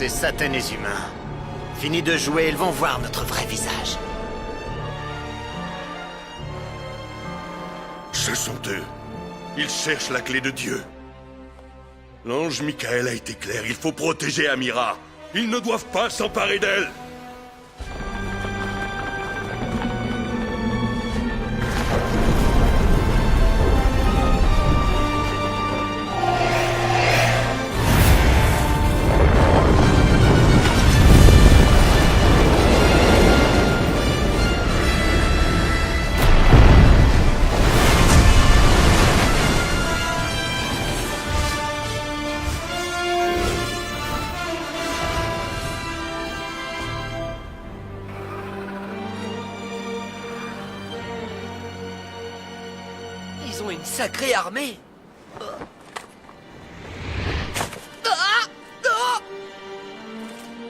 Ces satanés humains. Fini de jouer, ils vont voir notre vrai visage. Ce sont eux. Ils cherchent la clé de Dieu. L'ange Michael a été clair, il faut protéger Amira. Ils ne doivent pas s'emparer d'elle. Ils ont une sacrée armée.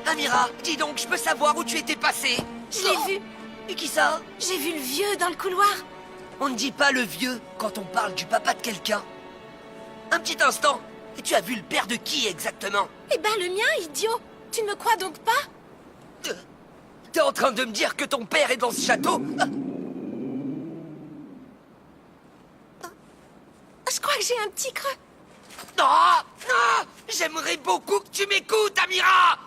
Amira, dis donc, je peux savoir où tu étais passé? Je l'ai vu. Et qui ça? J'ai vu le vieux dans le couloir. On ne dit pas le vieux quand on parle du papa de quelqu'un. Un petit instant. Et tu as vu le père de qui exactement? Eh ben le mien, idiot. Tu ne me crois donc pas? T'es en train de me dire que ton père est dans ce château? Je crois que j'ai un petit creux. Non! Non! J'aimerais beaucoup que tu m'écoutes, Amira!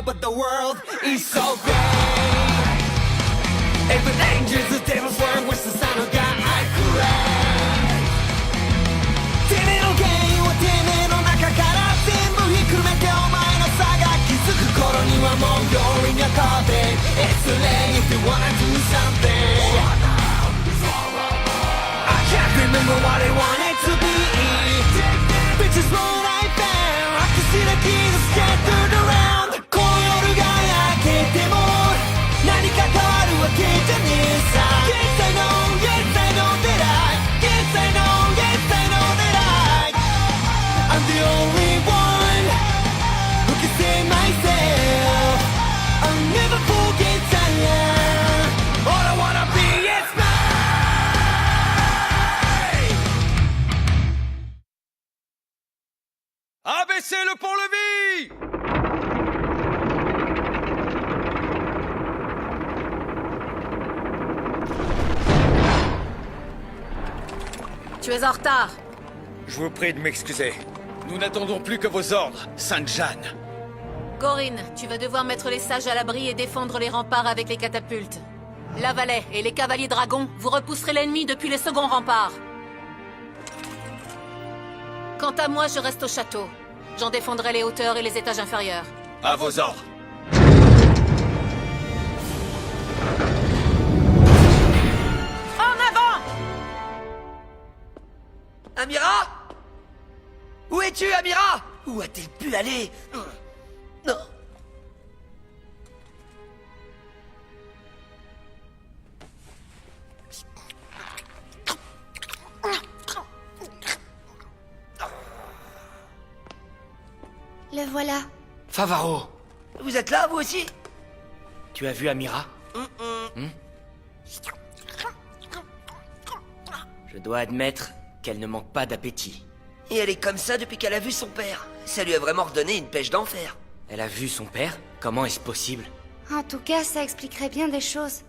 But the world is so great. Every danger's the devil's work, which the son of God I pray. てめえの原因をてめえの中から全部ひっくるめてお前の差が気づく頃にはもう you're in your coffin. It's too late if you wanna do something. I can't remember what I wanted to be. Which is what I found. I can see the keys scattered around.でも何か変わるわけじゃねえさ Yes I know, yes I know that Yes I know, yes I know that I'm the only one who can save myself I'll never forget I am All I wanna be is mine Abaissez le pont-levis! Tu es en retard. Je vous prie de m'excuser. Nous n'attendons plus que vos ordres, Sainte Jeanne. Corinne, tu vas devoir mettre les sages à l'abri et défendre les remparts avec les catapultes. La Valet et les cavaliers dragons, vous repousserez l'ennemi depuis les seconds remparts. Quant à moi, je reste au château. J'en défendrai les hauteurs et les étages inférieurs. À vos ordres. Amira? Où es-tu, Amira? Où a-t-elle pu aller? Non. Le voilà. Favaro, Vous êtes là, vous aussi? tu as vu Amira? Je dois admettre qu'elle ne manque pas d'appétit. Et elle est comme ça depuis qu'elle a vu son père. Ça lui a vraiment redonné une pêche d'enfer. Elle a vu son père? Comment est-ce possible? En tout cas, ça expliquerait bien des choses.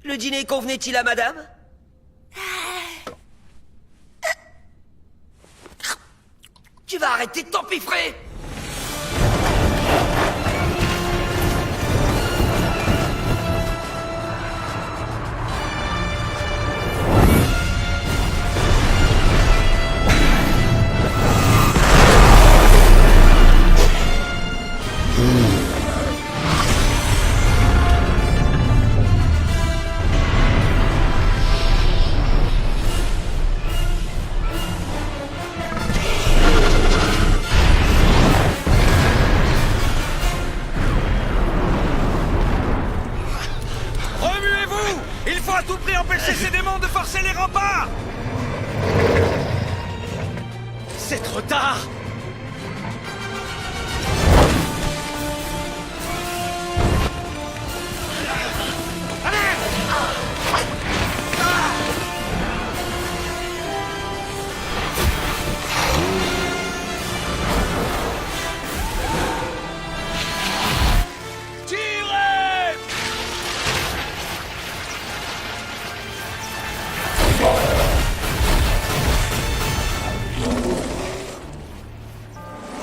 Le dîner convenait-il à madame? Tu vas arrêter de t'empiffrer! Il faut à tout prix empêcher ces démons de forcer les remparts! C'est trop tard!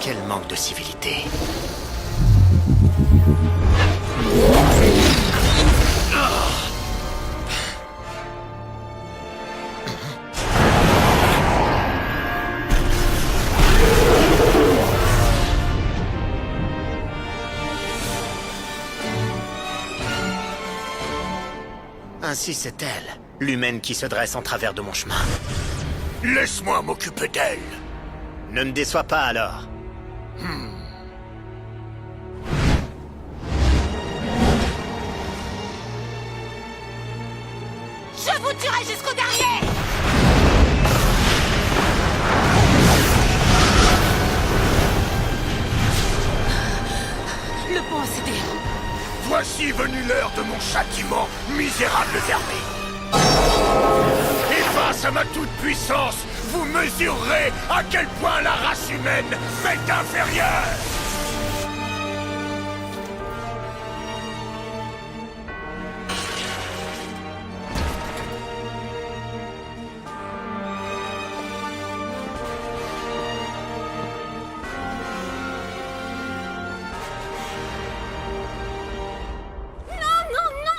Quel manque de civilité. Ainsi c'est elle, l'humaine qui se dresse en travers de mon chemin. Laisse-moi m'occuper d'elle. Ne me déçois pas alors. Je vous tuerai jusqu'au dernier! Le pont a cédé. Voici venue l'heure de mon châtiment, misérable vermine. Et face à ma toute-puissance, vous mesurerez à quel point la race humaine m'est inférieure.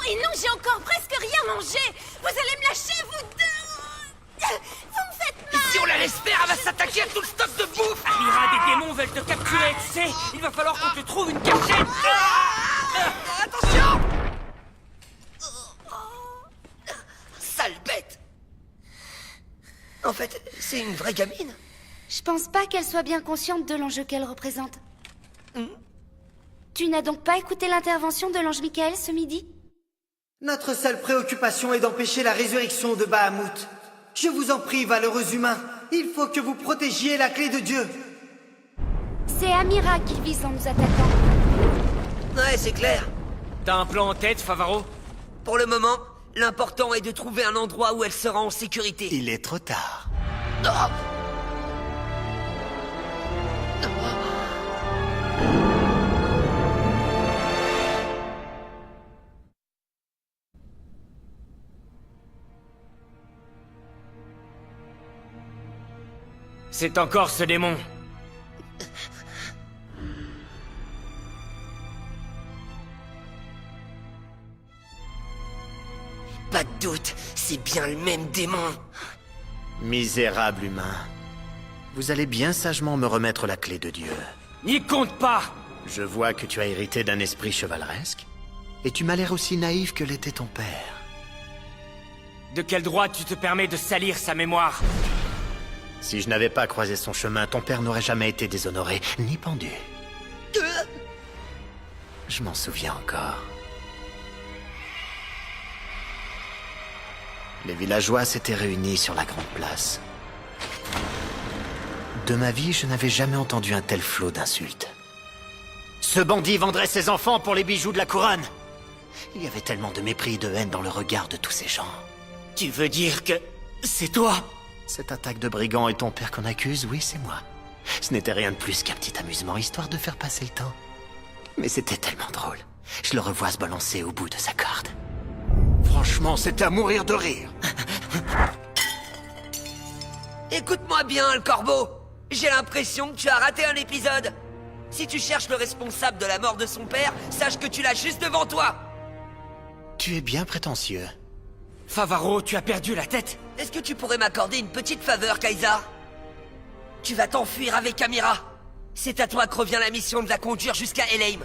Et non, j'ai encore presque rien mangé! Vous allez me lâcher, vous deux! Vous me faites mal! Si on la laisse faire, elle va s'attaquer à tout le stock de bouffe! Amira, des démons veulent te capturer, tu sais. Il va falloir qu'on te trouve une cachette. Attention! Sale bête! En fait, c'est une vraie gamine. Je pense pas qu'elle soit bien consciente de l'enjeu qu'elle représente. Tu n'as donc pas écouté l'intervention de l'ange Michael ce midi? Notre seule préoccupation est d'empêcher la résurrection de Bahamut. Je vous en prie, valeureux humains, il faut que vous protégiez la clé de Dieu. C'est Amira qu'il vise en nous attaquant. Ouais, c'est clair. T'as un plan en tête, Favaro? Pour le moment, l'important est de trouver un endroit où elle sera en sécurité. Il est trop tard. Oh! C'est encore ce démon. Pas de doute, c'est bien le même démon. Misérable humain. Vous allez bien sagement me remettre la clé de Dieu. N'y compte pas. Je vois que tu as hérité d'un esprit chevaleresque. Et tu m'as l'air aussi naïf que l'était ton père. De quel droit tu te permets de salir sa mémoire? Si je n'avais pas croisé son chemin, ton père n'aurait jamais été déshonoré, ni pendu. Je m'en souviens encore. Les villageois s'étaient réunis sur la grande place. De ma vie, je n'avais jamais entendu un tel flot d'insultes. Ce bandit vendrait ses enfants pour les bijoux de la couronne. Il y avait tellement de mépris et de haine dans le regard de tous ces gens. Tu veux dire que c'est toi? Cette attaque de brigands est ton père qu'on accuse, oui, c'est moi. Ce n'était rien de plus qu'un petit amusement, histoire de faire passer le temps. Mais c'était tellement drôle. Je le revois se balancer au bout de sa corde. Franchement, c'était à mourir de rire. Écoute-moi bien, le corbeau. J'ai l'impression que tu as raté un épisode. Si tu cherches le responsable de la mort de son père, sache que tu l'as juste devant toi. Tu es bien prétentieux. Favaro, tu as perdu la tête? Est-ce que tu pourrais m'accorder une petite faveur, Kaisa? Tu vas t'enfuir avec Amira. C'est à toi que revient la mission de la conduire jusqu'à Helheim.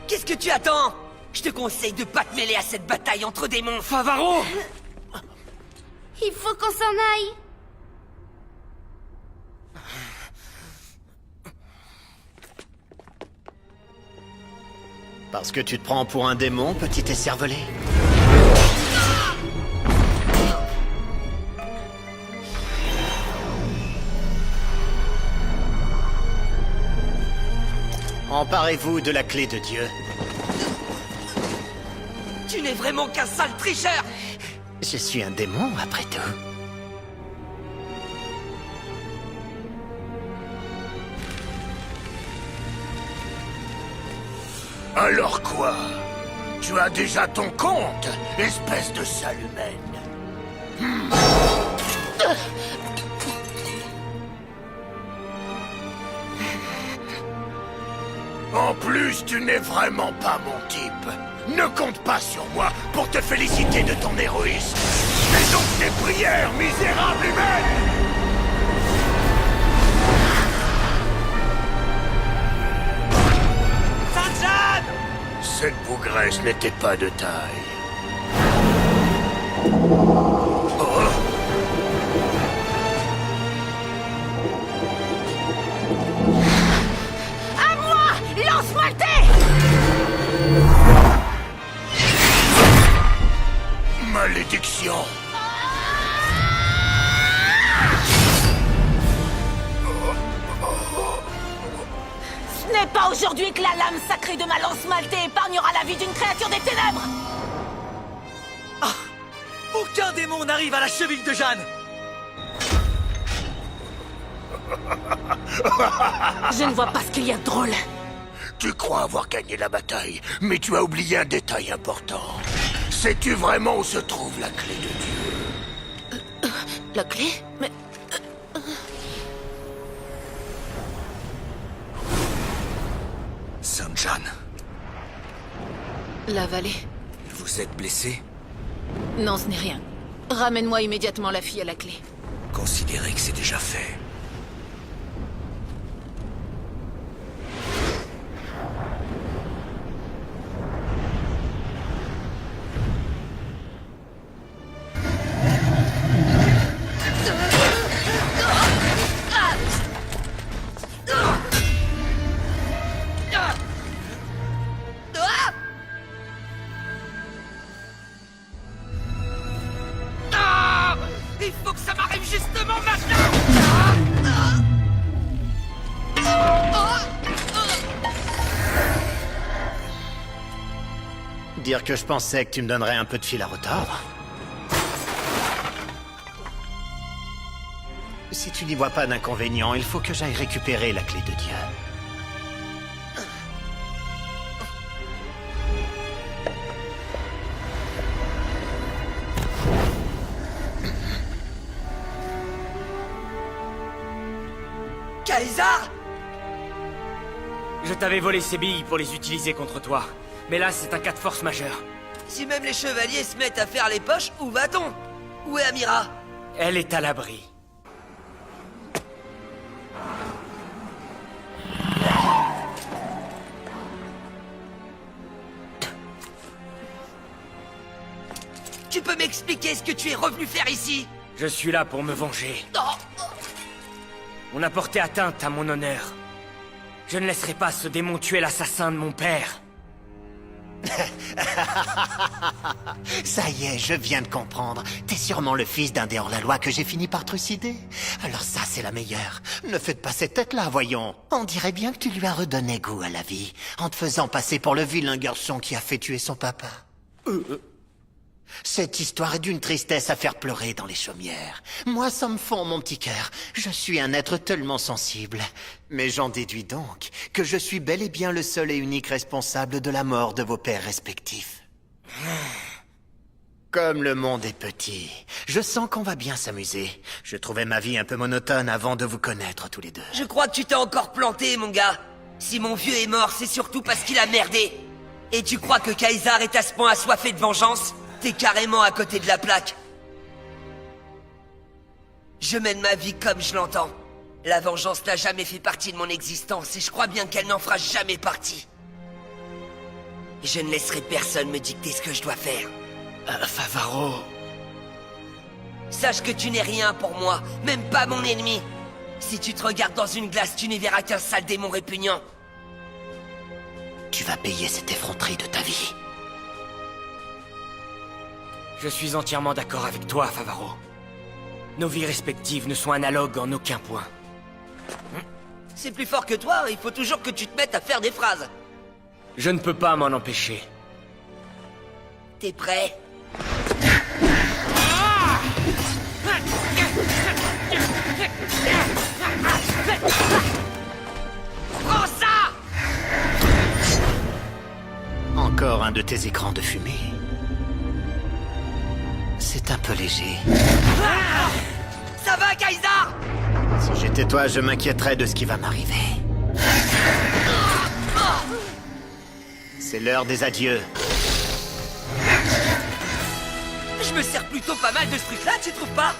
Qu'est-ce que tu attends? Je te conseille de pas te mêler à cette bataille entre démons. Favaro! Il faut qu'on s'en aille. Parce que tu te prends pour un démon, petit écervelé? Emparez-vous de la clé de Dieu. Tu n'es vraiment qu'un sale tricheur! Je suis un démon, après tout. Alors quoi? Tu as déjà ton compte, espèce de sale humaine. En plus, tu n'es vraiment pas mon type. Ne compte pas sur moi pour te féliciter de ton héroïsme. Fais donc tes prières, misérable humaine! Saint-Jean! Cette bougresse n'était pas de taille. Oh. À moi! Lance Maltais! Malédiction! Ce n'est pas aujourd'hui que la lame sacrée de ma lance Maltais épargnera la vie d'une créature des ténèbres! Aucun démon n'arrive à la cheville de Jeanne. Je ne vois pas ce qu'il y a de drôle. Tu crois avoir gagné la bataille, mais tu as oublié un détail important. Sais-tu vraiment où se trouve la clé de Dieu? La clé? Mais... Sainte Jeanne, La vallée? vous êtes blessée? Non, ce n'est rien. Ramène-moi immédiatement la fille à la clé. Considérez que c'est déjà fait. Il faut que ça m'arrive justement maintenant! Dire que je pensais que tu me donnerais un peu de fil à retordre. Si tu n'y vois pas d'inconvénient, il faut que j'aille récupérer la clé de Dieu. Caesar! Je t'avais volé ces billes pour les utiliser contre toi. Mais là, c'est un cas de force majeure. Si même les chevaliers se mettent à faire les poches, où va-t-on? Où est Amira? Elle est à l'abri. Tu peux m'expliquer ce que tu es revenu faire ici? Je suis là pour me venger. Oh. On a porté atteinte à mon honneur. Je ne laisserai pas ce démon tuer l'assassin de mon père. Ça y est, je viens de comprendre. T'es sûrement le fils d'un des hors-la-loi que j'ai fini par trucider. Alors ça, c'est la meilleure. Ne faites pas cette tête-là, voyons. On dirait bien que tu lui as redonné goût à la vie, en te faisant passer pour le vilain garçon qui a fait tuer son papa. Cette histoire est d'une tristesse à faire pleurer dans les chaumières. Moi, ça me fond mon petit cœur. Je suis un être tellement sensible. Mais j'en déduis donc que je suis bel et bien le seul et unique responsable de la mort de vos pères respectifs. Comme le monde est petit, je sens qu'on va bien s'amuser. Je trouvais ma vie un peu monotone avant de vous connaître tous les deux. Je crois que tu t'es encore planté, mon gars. Si mon vieux est mort, c'est surtout parce qu'il a merdé. Et tu crois que Caesar est à ce point assoiffé de vengeance? T'es carrément à côté de la plaque. Je mène ma vie comme je l'entends. La vengeance n'a jamais fait partie de mon existence et je crois bien qu'elle n'en fera jamais partie. Je ne laisserai personne me dicter ce que je dois faire. Favaro... Sache que tu n'es rien pour moi, même pas mon ennemi. Si tu te regardes dans une glace, tu n'y verras qu'un sale démon répugnant. Tu vas payer cette effronterie de ta vie. Je suis entièrement d'accord avec toi, Favaro. Nos vies respectives ne sont analogues en aucun point. C'est plus fort que toi, il faut toujours que tu te mettes à faire des phrases. Je ne peux pas m'en empêcher. T'es prêt? Prends ça! Encore un de tes écrans de fumée. C'est un peu léger. Ça va, Kaisar? Si j'étais toi, je m'inquiéterais de ce qui va m'arriver. C'est l'heure des adieux. Je me sers plutôt pas mal de ce truc-là, tu trouves pas?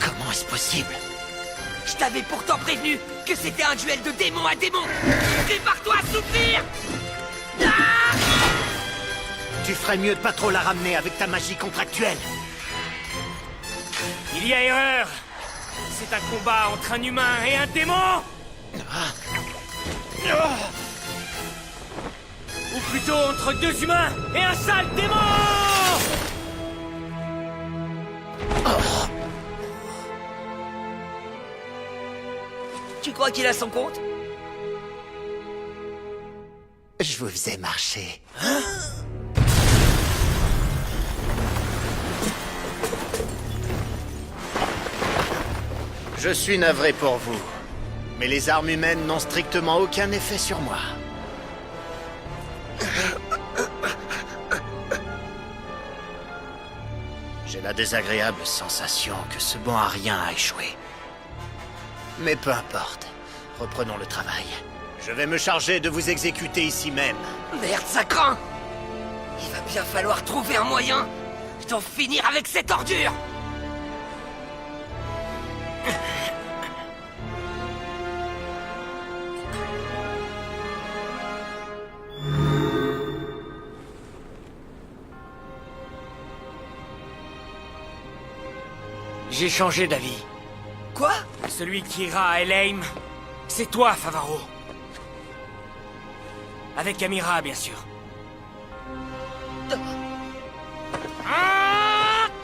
Comment est-ce possible? Je t'avais pourtant prévenu que c'était un duel de démon à démon. Prépare-toi à souffrir! Tu ferais mieux de pas trop la ramener avec ta magie contractuelle. Il y a erreur. C'est un combat entre un humain et un démon. Ou plutôt entre deux humains et un sale démon. Tu crois qu'il a son compte? Je vous faisais marcher. Je suis navré pour vous, mais les armes humaines n'ont strictement aucun effet sur moi. J'ai la désagréable sensation que ce bon à rien a échoué. Mais peu importe, reprenons le travail. Je vais me charger de vous exécuter ici même. Merde, ça craint! Il va bien falloir trouver un moyen d'en finir avec cette ordure! J'ai changé d'avis. Quoi? Celui qui ira à Elheim, c'est toi, Favaro. Avec Amira, bien sûr.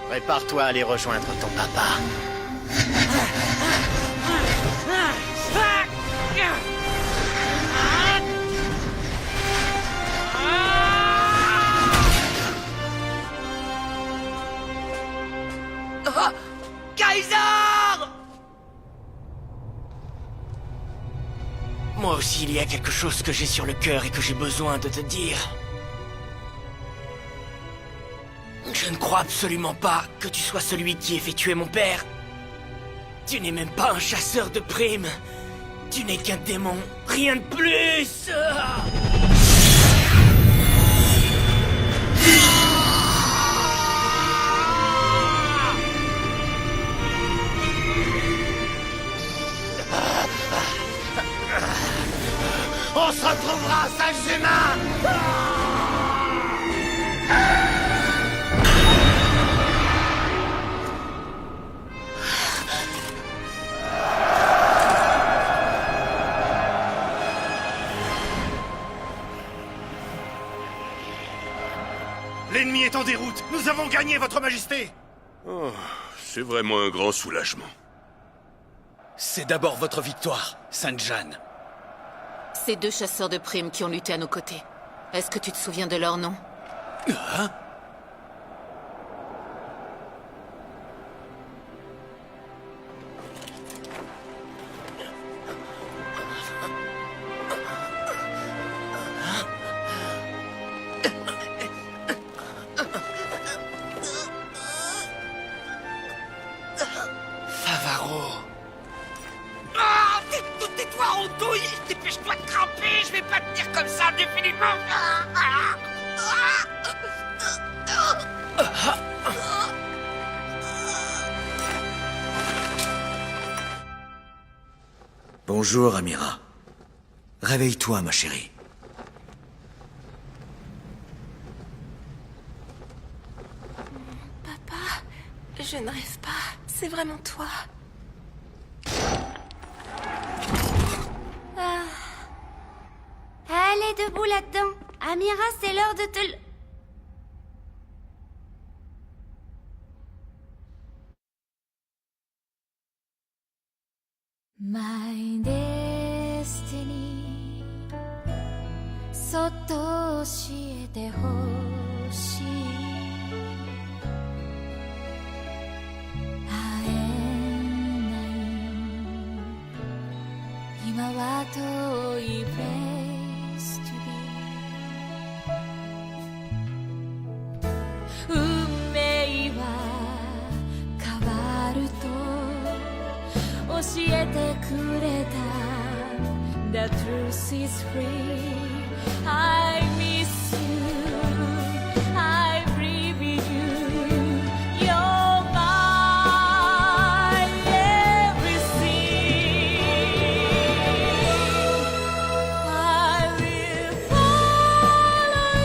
Prépare-toi à aller rejoindre ton papa. Ah! Kaisar! Moi aussi, il y a quelque chose que j'ai sur le cœur et que j'ai besoin de te dire. Je ne crois absolument pas que tu sois celui qui ait fait tuer mon père. Tu n'es même pas un chasseur de primes. Tu n'es qu'un démon, rien de plus. On se retrouvera, sage humain! L'ennemi est en déroute. Nous avons gagné, votre majesté. Oh, c'est vraiment un grand soulagement. C'est d'abord votre victoire, Sainte Jeanne. Ces deux chasseurs de primes qui ont lutté à nos côtés. Est-ce que tu te souviens de leur nom? Hein? Favaro. Ah! Tais-toi, Andouille! Dépêche-toi de cramper! Je vais pas tenir comme ça indéfiniment! Bonjour, Amira. Réveille-toi, ma chérie. Papa, je ne rêve pas. C'est vraiment toi. Allez, debout là-dedans. Amira, c'est l'heure de te... My destiny そっと教えてほしい会えない今は遠い place to be 運命は変わると教えてくれた The truth is free I miss you I breathe in you You're my everything I will follow you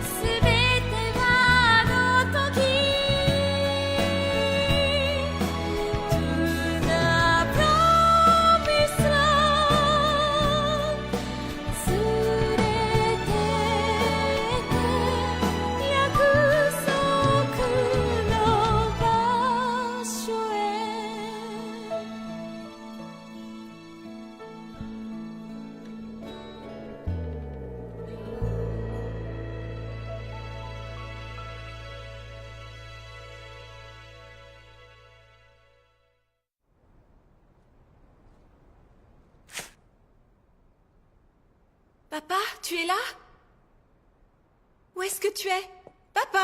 すべてはあの時Papa, tu es là? Où est-ce que tu es? Papa?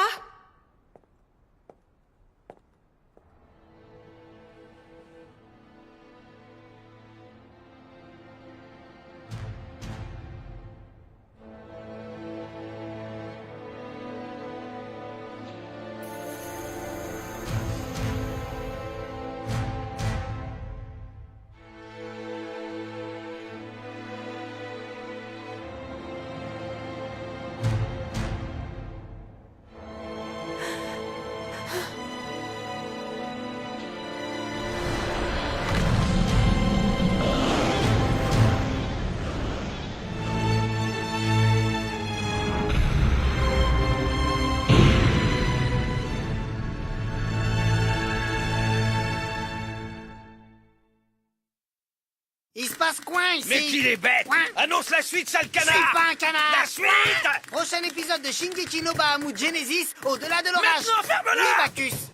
Il se passe quoi ici? Mais qu'il est bête! Quoi? Annonce la suite, sale canard! C'est pas un canard! La suite! Prochain épisode de Shingeki no Bahamut Genesis, au-delà de l'orage! Maintenant, ferme-la! Oui, Bacchus!